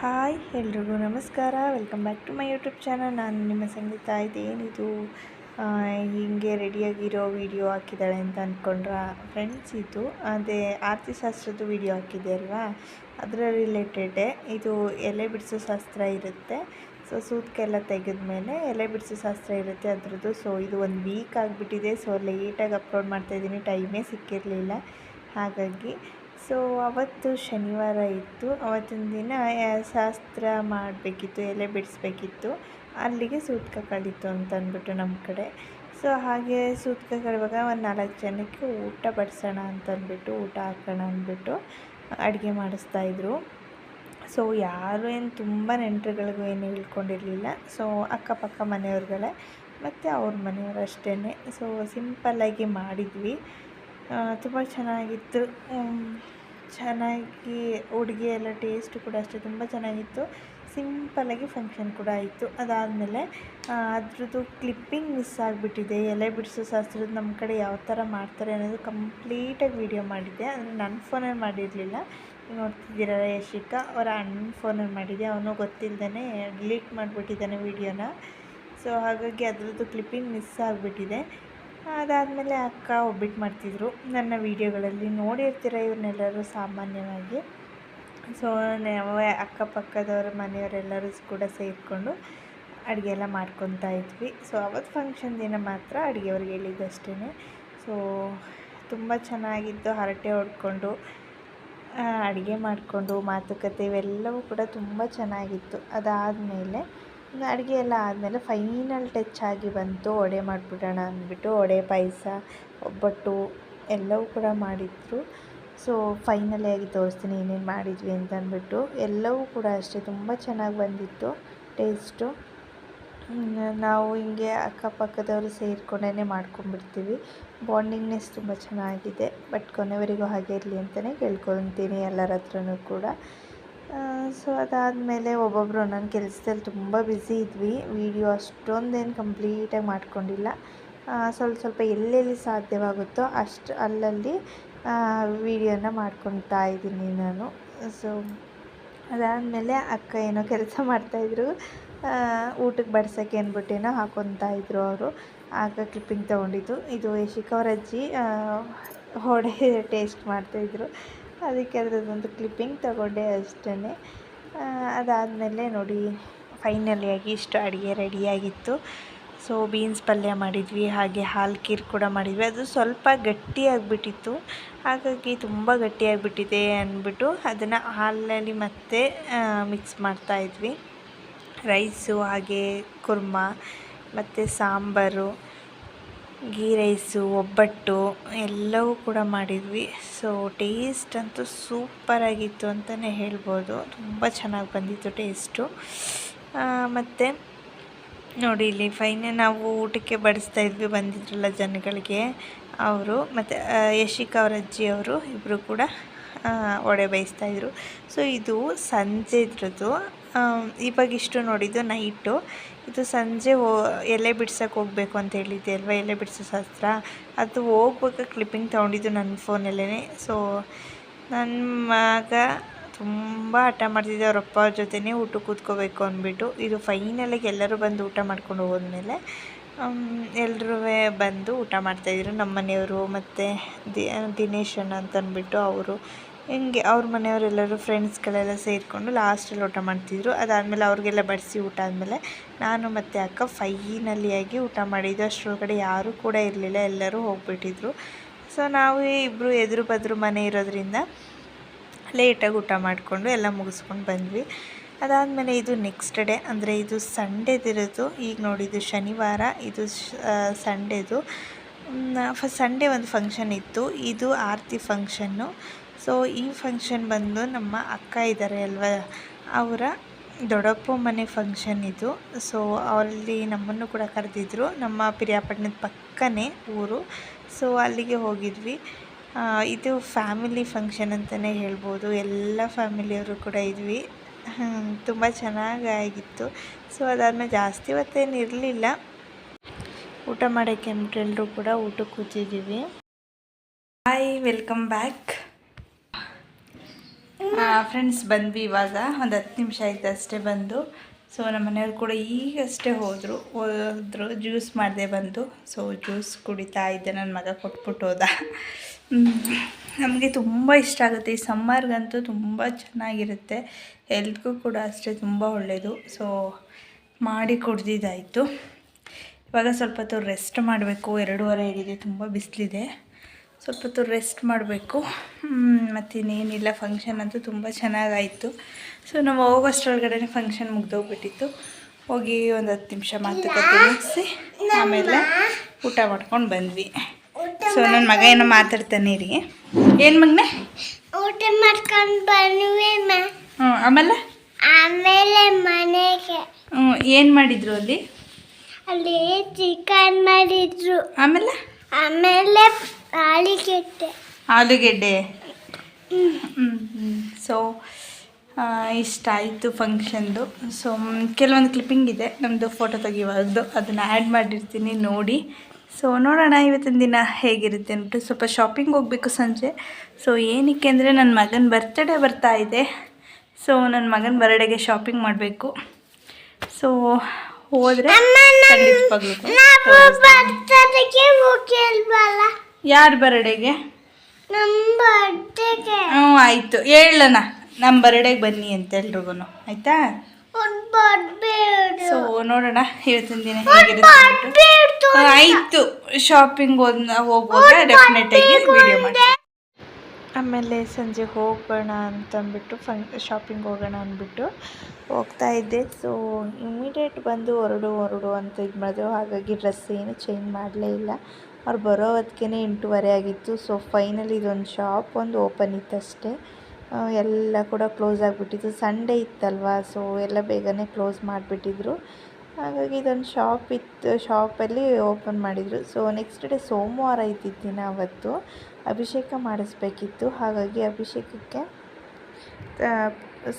Hi ಎಲ್ರಿಗೂ ನಮಸ್ಕಾರ. Welcome back to my YouTube channel. ನಾನು ನಿಮ್ಮ ಸಂಗೀತ. ಇದೇನಿದು ಹೀಗೆ ರೆಡಿಯಾಗಿರೋ ವಿಡಿಯೋ ಹಾಕಿದ್ದಾಳೆ ಅಂತ ಅಂದ್ಕೊಂಡ್ರ ಫ್ರೆಂಡ್ಸ್. ಇದು ಅದೇ ಆರತಿ ಶಾಸ್ತ್ರದ ವಿಡಿಯೋ ಹಾಕಿದೆ ಅಲ್ವಾ, ಅದರ ರಿಲೇಟೆಡೇ. ಇದು ಎಲೆ ಬಿಡಿಸೋ ಶಾಸ್ತ್ರ ಇರುತ್ತೆ. ಸೊ ಸೂತ್ಕೆಲ್ಲ ತೆಗೆದ್ಮೇಲೆ ಎಲೆ ಬಿಡಿಸೋ ಶಾಸ್ತ್ರ ಇರುತ್ತೆ ಅದರದ್ದು. ಸೊ ಇದು 1 ವೀಕ್ ಆಗಿಬಿಟ್ಟಿದೆ. ಸೊ ಲೇಟಾಗಿ ಅಪ್ಲೋಡ್ ಮಾಡ್ತಾಯಿದ್ದೀನಿ, ಟೈಮೇ ಸಿಕ್ಕಿರಲಿಲ್ಲ ಹಾಗಾಗಿ. ಸೊ ಅವತ್ತು ಶನಿವಾರ ಇತ್ತು. ಅವತ್ತಿನ ದಿನ ಶಾಸ್ತ್ರ ಮಾಡಬೇಕಿತ್ತು, ಎಲೆ ಬಿಡಿಸ್ಬೇಕಿತ್ತು. ಅಲ್ಲಿಗೆ ಸೂತಕ ಕಳೀತು ಅಂತ ಅಂದ್ಬಿಟ್ಟು ನಮ್ಮ ಕಡೆ. ಸೊ ಹಾಗೆ ಸೂತಕ ಕಳೆಯುವಾಗ ಒಂದು 4 ಜನಕ್ಕೆ ಊಟ ಬಡಿಸೋಣ ಅಂತಂದ್ಬಿಟ್ಟು, ಊಟ ಹಾಕೋಣ ಅಂದ್ಬಿಟ್ಟು ಅಡುಗೆ ಮಾಡಿಸ್ತಾಯಿದ್ರು. ಸೊ ಯಾರು ಏನು ತುಂಬ ನೆಂಟರುಗಳಿಗೂ ಏನು ಹೇಳ್ಕೊಂಡಿರಲಿಲ್ಲ. ಸೊ ಅಕ್ಕಪಕ್ಕ ಮನೆಯವ್ರುಗಳೇ ಮತ್ತು ಅವ್ರ ಮನೆಯವರು ಅಷ್ಟೇ. ಸೊ ಸಿಂಪಲ್ಲಾಗಿ ಮಾಡಿದ್ವಿ. ತುಂಬ ಚೆನ್ನಾಗಿತ್ತು. ಚೆನ್ನಾಗಿ ಅಡುಗೆ ಎಲ್ಲ ಟೇಸ್ಟು ಕೂಡ ಅಷ್ಟೇ ತುಂಬ ಚೆನ್ನಾಗಿತ್ತು. ಸಿಂಪಲ್ಲಾಗಿ ಫಂಕ್ಷನ್ ಕೂಡ ಆಯಿತು. ಅದಾದಮೇಲೆ ಅದ್ರದ್ದು ಕ್ಲಿಪ್ಪಿಂಗ್ ಮಿಸ್ ಆಗಿಬಿಟ್ಟಿದೆ. ಎಲೆ ಬಿಡಿಸೋ ಶಾಸ್ತ್ರದ ನಮ್ಮ ಕಡೆ ಯಾವ ಥರ ಮಾಡ್ತಾರೆ ಅನ್ನೋದು ಕಂಪ್ಲೀಟಾಗಿ ವೀಡಿಯೋ ಮಾಡಿದ್ದೆ. ಅಂದರೆ ನನ್ನ ಫೋನಲ್ಲಿ ಮಾಡಿರಲಿಲ್ಲ. ನೋಡ್ತಿದ್ದೀರಲ್ಲ, ಯಶಿಕಾ ಅವರ ಅಣ್ಣನ ಫೋನಲ್ಲಿ ಮಾಡಿದ್ದೆ. ಅವನು ಗೊತ್ತಿಲ್ಲದೇ ಡಿಲೀಟ್ ಮಾಡಿಬಿಟ್ಟಿದ್ದಾನೆ ವೀಡಿಯೋನ. ಸೊ ಹಾಗಾಗಿ ಅದರದ್ದು ಕ್ಲಿಪ್ಪಿಂಗ್ ಮಿಸ್ ಆಗಿಬಿಟ್ಟಿದೆ. ಅದಾದಮೇಲೆ ಅಕ್ಕ ಒಬ್ಬಟ್ಟು ಮಾಡ್ತಿದ್ರು. ನನ್ನ ವೀಡಿಯೋಗಳಲ್ಲಿ ನೋಡಿರ್ತೀರ ಇವ್ರನ್ನೆಲ್ಲರೂ ಸಾಮಾನ್ಯವಾಗಿ. ಸೊ ನಾವೇ ಅಕ್ಕಪಕ್ಕದವ್ರ ಮನೆಯವರೆಲ್ಲರೂ ಕೂಡ ಸೇರಿಕೊಂಡು ಅಡುಗೆ ಎಲ್ಲ ಮಾಡ್ಕೊತಾ ಇದ್ವಿ. ಸೊ ಅವತ್ತು ಫಂಕ್ಷನ್ ದಿನ ಮಾತ್ರ ಅಡುಗೆಯವ್ರಿಗೆ ಹೇಳಿದ್ದಷ್ಟೇ. ಸೊ ತುಂಬ ಚೆನ್ನಾಗಿತ್ತು. ಹರಟೆ ಹೊಡ್ಕೊಂಡು ಅಡುಗೆ ಮಾಡಿಕೊಂಡು ಮಾತುಕತೆ ಇವೆಲ್ಲವೂ ಕೂಡ ತುಂಬ ಚೆನ್ನಾಗಿತ್ತು. ಅದಾದಮೇಲೆ ಅಡುಗೆ ಎಲ್ಲ ಆದಮೇಲೆ ಫೈನಲ್ ಟಚ್ ಆಗಿ ಬಂತು. ವಡೆ ಮಾಡಿಬಿಡೋಣ ಅಂದ್ಬಿಟ್ಟು ವಡೆ, ಪಾಯಸ, ಒಬ್ಬಟ್ಟು ಎಲ್ಲವೂ ಕೂಡ ಮಾಡಿದ್ರು. ಸೊ ಫೈನಲಿಯಾಗಿ ತೋರಿಸ್ತೀನಿ ಏನೇನು ಮಾಡಿದ್ವಿ ಅಂತ ಅಂದ್ಬಿಟ್ಟು. ಎಲ್ಲವೂ ಕೂಡ ಅಷ್ಟೇ ತುಂಬ ಚೆನ್ನಾಗಿ ಬಂದಿತ್ತು ಟೇಸ್ಟು. ನಾವು ಹಿಂಗೆ ಅಕ್ಕಪಕ್ಕದವರು ಸೇರಿಕೊಂಡೇ ಮಾಡ್ಕೊಂಡ್ಬಿಡ್ತೀವಿ. ಬಾಂಡಿಂಗ್ನೆಸ್ ತುಂಬ ಚೆನ್ನಾಗಿದೆ. ಬಟ್ ಕೊನೆವರೆಗೂ ಹಾಗೆ ಇರಲಿ ಅಂತಲೇ ಕೇಳ್ಕೊತೀನಿ ಎಲ್ಲರ ಹತ್ರನೂ ಕೂಡ. ಸೊ ಅದಾದಮೇಲೆ ಒಬ್ಬೊಬ್ಬರು ನನ್ನ ಕೆಲಸದಲ್ಲಿ ತುಂಬ ಬ್ಯುಸಿ ಇದ್ವಿ. ವೀಡಿಯೋ ಅಷ್ಟೊಂದೇನು ಕಂಪ್ಲೀಟಾಗಿ ಮಾಡ್ಕೊಂಡಿಲ್ಲ. ಸ್ವಲ್ಪ ಎಲ್ಲೆಲ್ಲಿ ಸಾಧ್ಯವಾಗುತ್ತೋ ಅಲ್ಲಲ್ಲಿ ವೀಡಿಯೋನ ಮಾಡ್ಕೊತಾ ಇದ್ದೀನಿ ನಾನು. ಸೊ ಅದಾದಮೇಲೆ ಅಕ್ಕ ಏನೋ ಕೆಲಸ ಮಾಡ್ತಾಯಿದ್ರು. ಊಟಕ್ಕೆ ಬಡ್ಸೋಕ್ಕೆ ಅಂದ್ಬಿಟ್ಟೇನೋ ಹಾಕ್ಕೊತಾ ಇದ್ರು ಅವರು. ಆಗ ಕ್ಲಿಪ್ಪಿಂಗ್ ತೊಗೊಂಡಿದ್ದು. ಇದು ಯಶಿಕಾ ಅವ್ರ ಅಜ್ಜಿ ವಡೆ ಟೇಸ್ಟ್ ಮಾಡ್ತಾಯಿದ್ರು. ಅದಕ್ಕೆ ಅದರದ್ದೊಂದು ಕ್ಲಿಪ್ಪಿಂಗ್ ತಗೊಂಡೆ ಅಷ್ಟೇ. ಅದಾದಮೇಲೆ ನೋಡಿ ಫೈನಲಿಯಾಗಿ ಇಷ್ಟು ಅಡುಗೆ ರೆಡಿಯಾಗಿತ್ತು. ಸೊ ಬೀನ್ಸ್ ಪಲ್ಯ ಮಾಡಿದ್ವಿ, ಹಾಗೆ ಹಾಲು ಖೀರು ಕೂಡ ಮಾಡಿದ್ವಿ. ಅದು ಸ್ವಲ್ಪ ಗಟ್ಟಿಯಾಗಿಬಿಟ್ಟಿತ್ತು. ಹಾಗಾಗಿ ತುಂಬ ಗಟ್ಟಿಯಾಗಿಬಿಟ್ಟಿದೆ ಅಂದ್ಬಿಟ್ಟು ಅದನ್ನು ಹಾಲಲ್ಲಿ ಮತ್ತೆ ಮಿಕ್ಸ್ ಮಾಡ್ತಾಯಿದ್ವಿ. ರೈಸು, ಹಾಗೆ ಕುರ್ಮಾ ಮತ್ತು ಸಾಂಬಾರು, ಗೀ ರೈಸು, ಒಬ್ಬಟ್ಟು ಎಲ್ಲವೂ ಕೂಡ ಮಾಡಿದ್ವಿ. ಸೊ ಟೇಸ್ಟ್ ಅಂತೂ ಸೂಪರಾಗಿತ್ತು ಅಂತಲೇ ಹೇಳ್ಬೋದು. ತುಂಬ ಚೆನ್ನಾಗಿ ಬಂದಿತ್ತು ಟೇಸ್ಟು. ಮತ್ತು ನೋಡಿ ಇಲ್ಲಿ ನಾವು ಊಟಕ್ಕೆ ಬಡಿಸ್ತಾಯಿದ್ವಿ. ಬಂದಿದ್ರಲ್ಲ ಜನಗಳಿಗೆ ಅವರು ಮತ್ತು ಯಶಿಕಾ ಅವ್ರ ಅಜ್ಜಿಯವರು ಇಬ್ಬರು ಕೂಡ ವಡೆ ಬೇಯಿಸ್ತಾಯಿದ್ರು. ಸೊ ಇದು ಸಂಜೆದ್ರದ್ದು. ಇವಾಗಿಷ್ಟು ನೋಡಿದ್ದು ನೈಟು. ಇದು ಸಂಜೆ ಎಲೆ ಬಿಡ್ಸೋಕ್ಕೆ ಹೋಗಬೇಕು ಅಂತ ಹೇಳಿದ್ದೆ ಅಲ್ವಾ, ಎಲೆ ಬಿಡಿಸೋ ಶಾಸ್ತ್ರ. ಅದು ಹೋಗ್ಬೇಕು ಕ್ಲಿಪ್ಪಿಂಗ್ ತೊಗೊಂಡಿದ್ದು ನನ್ನ ಫೋನಲ್ಲೇ. ಸೊ ನನ್ನ ಮಗ ತುಂಬ ಹಠ ಮಾಡ್ತಿದ್ದೆ ಅವರಪ್ಪ ಅವ್ರ ಜೊತೆನೇ ಊಟಕ್ಕೆ ಕೂತ್ಕೋಬೇಕು ಅಂದ್ಬಿಟ್ಟು. ಇದು ಫೈನಲಾಗಿ ಎಲ್ಲರೂ ಬಂದು ಊಟ ಮಾಡ್ಕೊಂಡು ಹೋದ್ಮೇಲೆ ಎಲ್ಲರೂ ಬಂದು ಊಟ ಮಾಡ್ತಾಯಿದ್ರು. ನಮ್ಮ ಮನೆಯವರು ಮತ್ತು ದಿನೇಶನ್ ಅಂತಂದ್ಬಿಟ್ಟು ಅವರು, ಹಿಂಗೆ ಅವ್ರ ಮನೆಯವರೆಲ್ಲರೂ ಫ್ರೆಂಡ್ಸ್ಗಳೆಲ್ಲ ಸೇರಿಕೊಂಡು ಲಾಸ್ಟಲ್ಲಿ ಊಟ ಮಾಡ್ತಿದ್ರು. ಅದಾದಮೇಲೆ ಅವ್ರಿಗೆಲ್ಲ ಬಡಿಸಿ ಊಟ ಆದಮೇಲೆ ನಾನು ಮತ್ತು ಅಕ್ಕ ಫೈನಲಿಯಾಗಿ ಊಟ ಮಾಡಿದ್ದು. ಅಷ್ಟರೊಳಗಡೆ ಯಾರೂ ಕೂಡ ಇರಲಿಲ್ಲ, ಎಲ್ಲರೂ ಹೋಗಿಬಿಟ್ಟಿದ್ರು. ಸೊ ನಾವು ಇಬ್ಬರು ಎದುರು ಬದ್ರು ಮನೆ ಇರೋದ್ರಿಂದ ಲೇಟಾಗಿ ಊಟ ಮಾಡಿಕೊಂಡು ಎಲ್ಲ ಮುಗಿಸ್ಕೊಂಡು ಬಂದ್ವಿ. ಅದಾದಮೇಲೆ ಇದು ನೆಕ್ಸ್ಟ್ ಡೇ, ಅಂದರೆ ಇದು ಸಂಡೇದಿರೋದು. ಈಗ ನೋಡಿದ್ದು ಶನಿವಾರ, ಇದು ಸಂಡೇದು. ಫಸ್ಟ್ ಸಂಡೇ ಒಂದು ಫಂಕ್ಷನ್ ಇತ್ತು. ಇದು ಆರತಿ ಫಂಕ್ಷನ್ನು. ಸೊ ಈ ಫಂಕ್ಷನ್ ಬಂದು ನಮ್ಮ ಅಕ್ಕ ಇದ್ದಾರೆ ಅಲ್ವಾ, ಅವರ ದೊಡ್ಡಪ್ಪ ಮನೆ ಫಂಕ್ಷನ್ ಇದು. ಸೊ ಅಲ್ಲಿ ನಮ್ಮನ್ನು ಕೂಡ ಕರೆದಿದ್ರು. ನಮ್ಮ ಪಿರಿಯಾಪಟ್ಟಣದ ಪಕ್ಕನೇ ಊರು. ಸೊ ಅಲ್ಲಿಗೆ ಹೋಗಿದ್ವಿ. ಇದು ಫ್ಯಾಮಿಲಿ ಫಂಕ್ಷನ್ ಅಂತಲೇ ಹೇಳ್ಬೋದು. ಎಲ್ಲ ಫ್ಯಾಮಿಲಿಯವರು ಕೂಡ ಇದ್ವಿ. ತುಂಬ ಚೆನ್ನಾಗಾಗಿತ್ತು. ಸೊ ಅದಾದಮೇಲೆ ಜಾಸ್ತಿ ಹೊತ್ತೇನು ಇರಲಿಲ್ಲ. ಊಟ ಮಾಡೋಕ್ಕೆ ಅಂದ್ಬಿಟ್ಟು ಎಲ್ಲರೂ ಕೂಡ ಊಟಕ್ಕೆ ಕೂತಿದ್ದೀವಿ. Hi, welcome back. ಫ್ರೆಂಡ್ಸ್ ಬಂದ್ವಿ ಇವಾಗ ಒಂದು 10 ನಿಮಿಷ ಆಯ್ತು ಅಷ್ಟೇ ಬಂದು. ಸೊ ನಮ್ಮ ಮನೆಯವ್ರು ಕೂಡ ಈಗಷ್ಟೇ ಹೋದರು ಜ್ಯೂಸ್ ಮಾಡಿದೆ ಬಂದು. ಸೊ ಜ್ಯೂಸ್ ಕುಡಿತಾ ಇದ್ದೆ, ನನ್ನ ಮಗ ಕೊಟ್ಬಿಟ್ಟು ಹೋದ. ನಮಗೆ ತುಂಬ ಇಷ್ಟ ಆಗುತ್ತೆ, ಈ ಸಮ್ಮರ್ಗಂತೂ ತುಂಬ ಚೆನ್ನಾಗಿರುತ್ತೆ, ಹೆಲ್ತ್ಗೂ ಕೂಡ ಅಷ್ಟೇ ತುಂಬ ಒಳ್ಳೆಯದು. ಸೊ ಮಾಡಿ ಕುಡ್ದಿದ್ದಾಯಿತು. ಇವಾಗ ಸ್ವಲ್ಪ ಹೊತ್ತು ರೆಸ್ಟ್ ಮಾಡಬೇಕು. 2:30 ಆಗಿದೆ, ತುಂಬ ಬಿಸಿಲಿದೆ. ಸ್ವಲ್ಪ ಹೊತ್ತು ರೆಸ್ಟ್ ಮಾಡಬೇಕು. ಮತ್ತಿನ್ನೇನಿಲ್ಲ, ಫಂಕ್ಷನ್ ಅಂತೂ ತುಂಬ ಚೆನ್ನಾಗಾಯಿತು. ಸೊ ನಾವು ಹೋಗೋಷ್ಟರೊಳಗಡೆ ಫಂಕ್ಷನ್ ಮುಗ್ದೋಗ್ಬಿಟ್ಟಿತ್ತು. ಹೋಗಿ ಒಂದು 10 ನಿಮಿಷ ಮಾತುಕತೆ ಮುಗಿಸಿ ಆಮೇಲೆ ಊಟ ಮಾಡ್ಕೊಂಡು ಬಂದ್ವಿ. ಸೊ ನನ್ನ ಮಗ ಏನೋ ಮಾತಾಡ್ತಾನೆ ರೀ. ಏನು ಮಗನೇ? ಊಟ ಮಾಡ್ಕೊಂಡು ಬಂದ್ವಿ. ಆಮೇಲೆ ಮನೆಗೆ ಏನು ಮಾಡಿದ್ರು ಅಲ್ಲಿ? ಅಲ್ಲಿ ಚಿಕನ್ ಮಾಡಿದ್ರು. ಆಮೇಲೆ ಆಲೂಗೆಡ್ಡೆ. ಸೊ ಇಷ್ಟ ಆಯಿತು ಫಂಕ್ಷನ್ದು. ಸೊ ಕೆಲವೊಂದು ಕ್ಲಿಪ್ಪಿಂಗ್ ಇದೆ ನಮ್ಮದು ಫೋಟೋ ತೆಗಿಯುವಾಗದು, ಅದನ್ನು ಆ್ಯಡ್ ಮಾಡಿರ್ತೀನಿ ನೋಡಿ. ಸೊ ನೋಡೋಣ ಇವತ್ತಿನ ದಿನ ಹೇಗಿರುತ್ತೆ ಅಂದ್ಬಿಟ್ಟು. ಸ್ವಲ್ಪ ಶಾಪಿಂಗ್ ಹೋಗಬೇಕು ಸಂಜೆ. ಸೊ ಏನಕ್ಕೆ ಅಂದರೆ ನನ್ನ ಮಗನ ಬರ್ತ್ಡೇ ಬರ್ತಾ ಇದೆ. ಸೊ ನನ್ನ ಮಗನ ಬರ್ಡೇಗೆ ಶಾಪಿಂಗ್ ಮಾಡಬೇಕು. ಸೊ ಹೋದರೆ ಯಾರ ಬರ್ಡೇಗೆ? ಆಯಿತು, ಹೇಳೋಣ ನಮ್ಮ ಬರ್ಡೇಗೆ ಬನ್ನಿ ಅಂತ ಎಲ್ರಿಗೂ, ಆಯಿತಾ? ಸೊ ನೋಡೋಣ ಇವತ್ತಿನ ದಿನ ಹೇಗಿರುತ್ತೆ. ಆಯಿತು, ಶಾಪಿಂಗ್ ಹೋಗುವಾಗ ಡೆಫಿನೆಟಾಗಿ ವಿಡಿಯೋ ಮಾಡಿ. ಆಮೇಲೆ ಸಂಜೆ ಹೋಗೋಣ ಅಂತಂದ್ಬಿಟ್ಟು ಶಾಪಿಂಗ್ ಹೋಗೋಣ ಅಂದ್ಬಿಟ್ಟು ಹೋಗ್ತಾ ಇದ್ದೆ. ಸೊ ಇಮಿಡಿಯೇಟ್ ಬಂದು ಹೊರಡು ಅಂತ ಇದು ಮಾಡಿದ್ರು. ಹಾಗಾಗಿ ಡ್ರೆಸ್ ಏನು ಚೇಂಜ್ ಮಾಡಲೇ ಇಲ್ಲ. ಅವ್ರು ಬರೋ ಹೊತ್ತಿಗೆ 8:30 ಆಗಿತ್ತು. ಸೊ ಫೈನಲಿ ಇದೊಂದು ಶಾಪ್ ಒಂದು ಓಪನ್ ಇತ್ತು ಅಷ್ಟೇ. ಎಲ್ಲ ಕೂಡ ಕ್ಲೋಸ್ ಆಗಿಬಿಟ್ಟಿತ್ತು, ಸಂಡೇ ಇತ್ತಲ್ವ. ಸೊ ಎಲ್ಲ ಬೇಗನೆ ಕ್ಲೋಸ್ ಮಾಡಿಬಿಟ್ಟಿದ್ರು. ಹಾಗಾಗಿ ಇದೊಂದು ಶಾಪ್ ಇತ್ತು, ಶಾಪಲ್ಲಿ ಓಪನ್ ಮಾಡಿದರು. ಸೊ ನೆಕ್ಸ್ಟ್ ಡೇ ಸೋಮವಾರ ಇದ್ದಿದ್ದ ದಿನ ಅವತ್ತು ಅಭಿಷೇಕ ಮಾಡಿಸ್ಬೇಕಿತ್ತು. ಹಾಗಾಗಿ ಅಭಿಷೇಕಕ್ಕೆ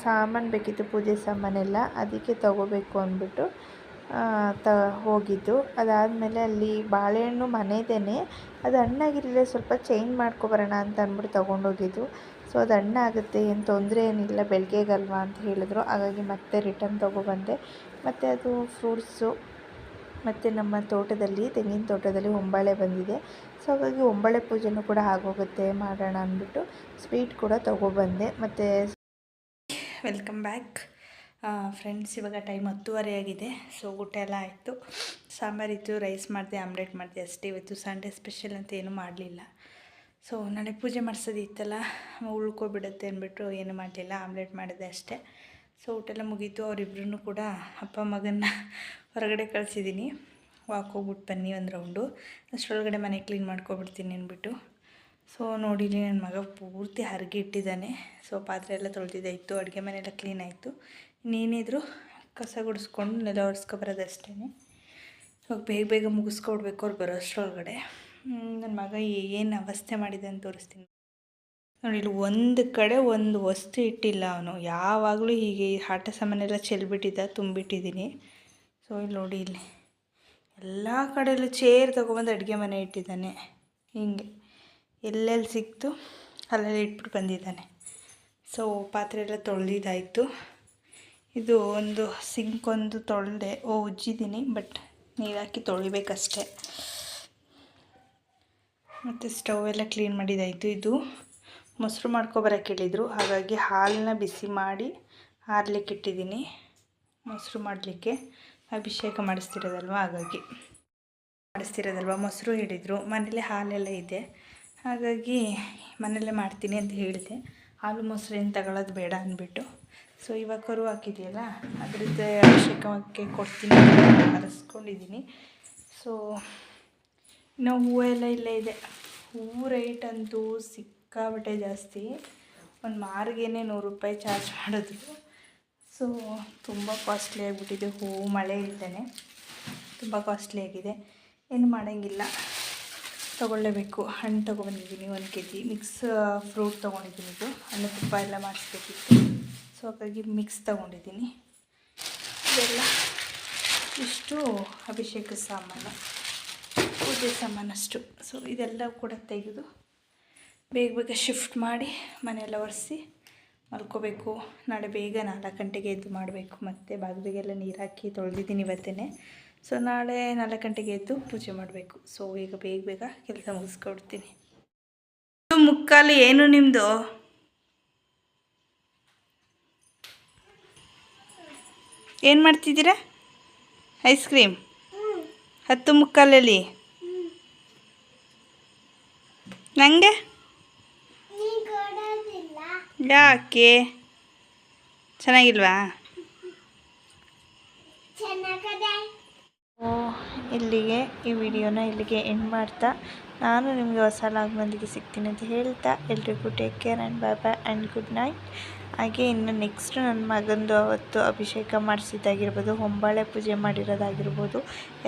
ಸಾಮಾನು ಬೇಕಿತ್ತು, ಪೂಜೆ ಸಾಮಾನೆಲ್ಲ, ಅದಕ್ಕೆ ತಗೋಬೇಕು ಅಂದ್ಬಿಟ್ಟು ಹೋಗಿದ್ದು. ಅದಾದಮೇಲೆ ಅಲ್ಲಿ ಬಾಳೆಹಣ್ಣು ಮನೆದೇನೆ, ಅದು ಹಣ್ಣಾಗಿರಲಿಲ್ಲ, ಸ್ವಲ್ಪ ಚೇಂಜ್ ಮಾಡ್ಕೊಬರೋಣ ಅಂತ ಅಂದ್ಬಿಟ್ಟು ತೊಗೊಂಡೋಗಿದ್ದು. ಸೊ ಅದು ಹಣ್ಣಾಗುತ್ತೆ, ಏನು ತೊಂದರೆ ಏನಿಲ್ಲ, ಬೆಳಗ್ಗೆಗಲ್ವಾ ಅಂತ ಹೇಳಿದ್ರು. ಹಾಗಾಗಿ ಮತ್ತೆ ರಿಟರ್ನ್ ತೊಗೊಬಂದೆ. ಮತ್ತು ಅದು ಫ್ರೂಟ್ಸು, ಮತ್ತು ನಮ್ಮ ತೋಟದಲ್ಲಿ, ತೆಂಗಿನ ತೋಟದಲ್ಲಿ ಹೊಂಬಾಳೆ ಬಂದಿದೆ. ಸೊ ಹಾಗಾಗಿ ಹೊಂಬಾಳೆ ಪೂಜೆನೂ ಕೂಡ ಆಗೋಗುತ್ತೆ, ಮಾಡೋಣ ಅಂದ್ಬಿಟ್ಟು ಸ್ವೀಟ್ ಕೂಡ ತೊಗೊಬಂದೆ. ಮತ್ತು ವೆಲ್ಕಮ್ ಬ್ಯಾಕ್ ಫ್ರೆಂಡ್ಸ್. ಇವಾಗ ಟೈಮ್ 10:30 ಆಗಿದೆ. ಸೊ ಊಟ ಎಲ್ಲ ಆಯಿತು, ಸಾಂಬಾರಿತ್ತು, ರೈಸ್ ಮಾಡಿದೆ, ಆಮ್ಲೆಟ್ ಮಾಡಿದೆ ಅಷ್ಟೇ. ಇವತ್ತು ಸಂಡೇ ಸ್ಪೆಷಲ್ ಅಂತ ಏನೂ ಮಾಡಲಿಲ್ಲ. ಸೊ ನಾಳೆ ಪೂಜೆ ಮಾಡಿಸೋದಿತ್ತಲ್ಲ, ಉಳ್ಕೊಬಿಡುತ್ತೆ ಅಂದ್ಬಿಟ್ಟು ಏನು ಮಾಡಲಿಲ್ಲ, ಆಮ್ಲೆಟ್ ಮಾಡಿದೆ ಅಷ್ಟೇ. ಸೊ ಊಟ ಎಲ್ಲ ಮುಗೀತು. ಅವರಿಬ್ರು ಕೂಡ ಅಪ್ಪ ಮಗನ್ನ ಹೊರಗಡೆ ಕಳಿಸಿದ್ದೀನಿ, ವಾಕ್ ಹೋಗ್ಬಿಟ್ಟು ಬನ್ನಿ ಒಂದು ರೌಂಡು, ಅಷ್ಟರೊಳಗಡೆ ಮನೆ ಕ್ಲೀನ್ ಮಾಡ್ಕೊಬಿಡ್ತೀನಿ ಅಂದ್ಬಿಟ್ಟು. ಸೊ ನೋಡಿಲಿ ನನ್ನ ಮಗ ಪೂರ್ತಿ ಹರಗಿ ಇಟ್ಟಿದ್ದಾನೆ. ಸೊ ಪಾತ್ರೆ ಎಲ್ಲ ತೊಳೆದಿದ್ದಾಯಿತು, ಅಡುಗೆ ಮನೆಯೆಲ್ಲ ಕ್ಲೀನ್ ಆಯಿತು. ಇನ್ನೇನಿದ್ರು ಕಸ ಗುಡಿಸ್ಕೊಂಡು ನೆಲ ಒರೆಸ್ಕೊಬರೋದಷ್ಟೇ. ಇವಾಗ ಬೇಗ ಮುಗಿಸ್ಕೊಡ್ಬೇಕು ಅವ್ರು ಬರೋ ಅಷ್ಟರೊಳಗಡೆ. ನನ್ನ ಮಗ ಏನು ಅವಸ್ಥೆ ಮಾಡಿದೆ ಅಂತ ತೋರಿಸ್ತೀನಿ ನೋಡಿ. ಇಲ್ಲಿ ಒಂದು ಕಡೆ ಒಂದು ವಸ್ತು ಇಟ್ಟಿಲ್ಲ ಅವನು, ಯಾವಾಗಲೂ ಹೀಗೆ ಆಟ ಸಾಮಾನೆಲ್ಲ ಚೆಲ್ಬಿಟ್ಟಿದ್ದ, ತುಂಬಿಟ್ಟಿದ್ದೀನಿ. ಸೊ ಇಲ್ಲಿ ನೋಡಿ, ಇಲ್ಲಿ ಎಲ್ಲ ಕಡೆಯಲ್ಲೂ ಚೇರ್ ತೊಗೊಬಂದು ಅಡುಗೆ ಮನೆ ಇಟ್ಟಿದ್ದಾನೆ. ಹೀಗೆ ಎಲ್ಲೆಲ್ಲಿ ಸಿಕ್ತು ಅಲ್ಲೆಲ್ಲ ಇಟ್ಬಿಟ್ಟು ಬಂದಿದ್ದಾನೆ. ಸೊ ಪಾತ್ರೆ ಎಲ್ಲ ತೊಳೆದಿದ್ದಾಯಿತು. ಇದು ಒಂದು ಸಿಂಕ್ ಒಂದು ತೊಳೆದೆ, ಉಜ್ಜಿದ್ದೀನಿ, ಬಟ್ ನೀರು ಹಾಕಿ ತೊಳಿಬೇಕಷ್ಟೆ. ಮತ್ತು ಸ್ಟವ್ ಎಲ್ಲ ಕ್ಲೀನ್ ಮಾಡಿದ್ದಾಯಿತು. ಇದು ಮೊಸರು ಮಾಡ್ಕೊಬರೋಕೆ ಹೇಳಿದರು, ಹಾಗಾಗಿ ಹಾಲನ್ನ ಬಿಸಿ ಮಾಡಿ ಹಾರ್ಲಿಕ್ಕೆ ಇಟ್ಟಿದ್ದೀನಿ. ಮೊಸರು ಮಾಡಲಿಕ್ಕೆ ಅಭಿಷೇಕ ಮಾಡಿಸ್ತಿರೋದಲ್ವ, ಹಾಗಾಗಿ ಮೊಸರು ಹೇಳಿದರು. ಮನೇಲೆ ಹಾಲೆಲ್ಲ ಇದೆ, ಹಾಗಾಗಿ ಮನೆಯಲ್ಲೇ ಮಾಡ್ತೀನಿ ಅಂತ ಹೇಳಿದೆ. ಹಾಲು ಮೊಸರು ಏನು ತಗೊಳ್ಳೋದು ಬೇಡ ಅಂದ್ಬಿಟ್ಟು. ಸೊ ಇವಾಗ ಕರು ಹಾಕಿದೆಯಲ್ಲ, ಅದರದ್ದು ಅಭಿಷೇಕಕ್ಕೆ ಕೊಡ್ತೀನಿ ಹರಿಸ್ಕೊಂಡಿದ್ದೀನಿ. ಸೊ ಇನ್ನು ಹೂವು ಎಲ್ಲ ಇಲ್ಲೇ ಇದೆ. ಹೂವು ರೇಟ್ ಅಂತೂ ಸಿಕ್ಕಾಬಟ್ಟೆ ಜಾಸ್ತಿ. ಒಂದು ಮಾರಿಗೇ 100 ರೂಪಾಯಿ ಚಾರ್ಜ್ ಮಾಡಿದ್ರು. ಸೊ ತುಂಬ ಕಾಸ್ಟ್ಲಿ ಆಗಿಬಿಟ್ಟಿದೆ ಹೂವು, ಮಳೆ ಇಲ್ಲದೇ ತುಂಬ ಕಾಸ್ಟ್ಲಿ ಆಗಿದೆ. ಏನು ಮಾಡೋಂಗಿಲ್ಲ, ತೊಗೊಳ್ಳೇಬೇಕು. ಹಣ್ಣು ತೊಗೊಬಂದಿದ್ದೀನಿ 1 kg, ಮಿಕ್ಸ್ ಫ್ರೂಟ್ ತೊಗೊಂಡಿದ್ದೀನಿ. ಇದು ಹಣ್ಣು ತುಪ್ಪ ಎಲ್ಲ ಮಾಡಿಸ್ಬೇಕಿತ್ತು. ಸೊ ಹಾಗಾಗಿ ಮಿಕ್ಸ್ ತೊಗೊಂಡಿದ್ದೀನಿ. ಇದೆಲ್ಲ ಇಷ್ಟು ಅಭಿಷೇಕ ಸಾಮಾನು, ಪೂಜೆ ಸಾಮಾನಷ್ಟು. ಸೊ ಇದೆಲ್ಲ ಕೂಡ ತೆಗೆದು ಬೇಗ ಶಿಫ್ಟ್ ಮಾಡಿ ಮನೆಯೆಲ್ಲ ಒರೆಸಿ ಮಲ್ಕೋಬೇಕು. ನಾಳೆ ಬೇಗ 4 ಗಂಟೆಗೆ ಎದ್ದು ಮಾಡಬೇಕು. ಮತ್ತು ಬಾಗಿಲಿಗೆಲ್ಲ ನೀರು ಹಾಕಿ ತೊಳೆದಿದ್ದೀನಿ ಇವತ್ತೇ. ಸೊ ನಾಳೆ 4 ಗಂಟೆಗೆ ಎದ್ದು ಪೂಜೆ ಮಾಡಬೇಕು. ಸೊ ಈಗ ಬೇಗ ಬೇಗ ಕೆಲಸ ಮುಗಿಸ್ಕೊಡ್ತೀನಿ. 10:45 ಏನು ನಿಮ್ಮದು? ಏನು ಮಾಡ್ತಿದ್ದೀರಾ? ಐಸ್ ಕ್ರೀಮ್ 10:45 ನನಗೆ ಯಾಕೆ ಚೆನ್ನಾಗಿಲ್ವಾ? ಇಲ್ಲಿಗೆ ಈ ವಿಡಿಯೋನ ಇಲ್ಲಿಗೆ ಎಂಡ್ ಮಾಡ್ತಾ ನಾನು ನಿಮಗೆ ಹೊಸ ಲಾಗ್ನೊಂದಿಗೆ ಸಿಗ್ತೀನಿ ಅಂತ ಹೇಳ್ತಾ ಎಲ್ರಿಗೂ take care and bye bye and good night. ಹಾಗೆ ಇನ್ನು ನೆಕ್ಸ್ಟ್ ನನ್ನ ಮಗಂದು ಅವತ್ತು ಅಭಿಷೇಕ ಮಾಡಿಸಿದ್ದಾಗಿರ್ಬೋದು, ಹೊಂಬಾಳೆ ಪೂಜೆ ಮಾಡಿರೋದಾಗಿರ್ಬೋದು,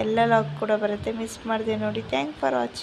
ಎಲ್ಲ ಲಾಗ್ ಕೂಡ ಬರುತ್ತೆ. ಮಿಸ್ ಮಾಡಿದೆ ನೋಡಿ. Thank for watching.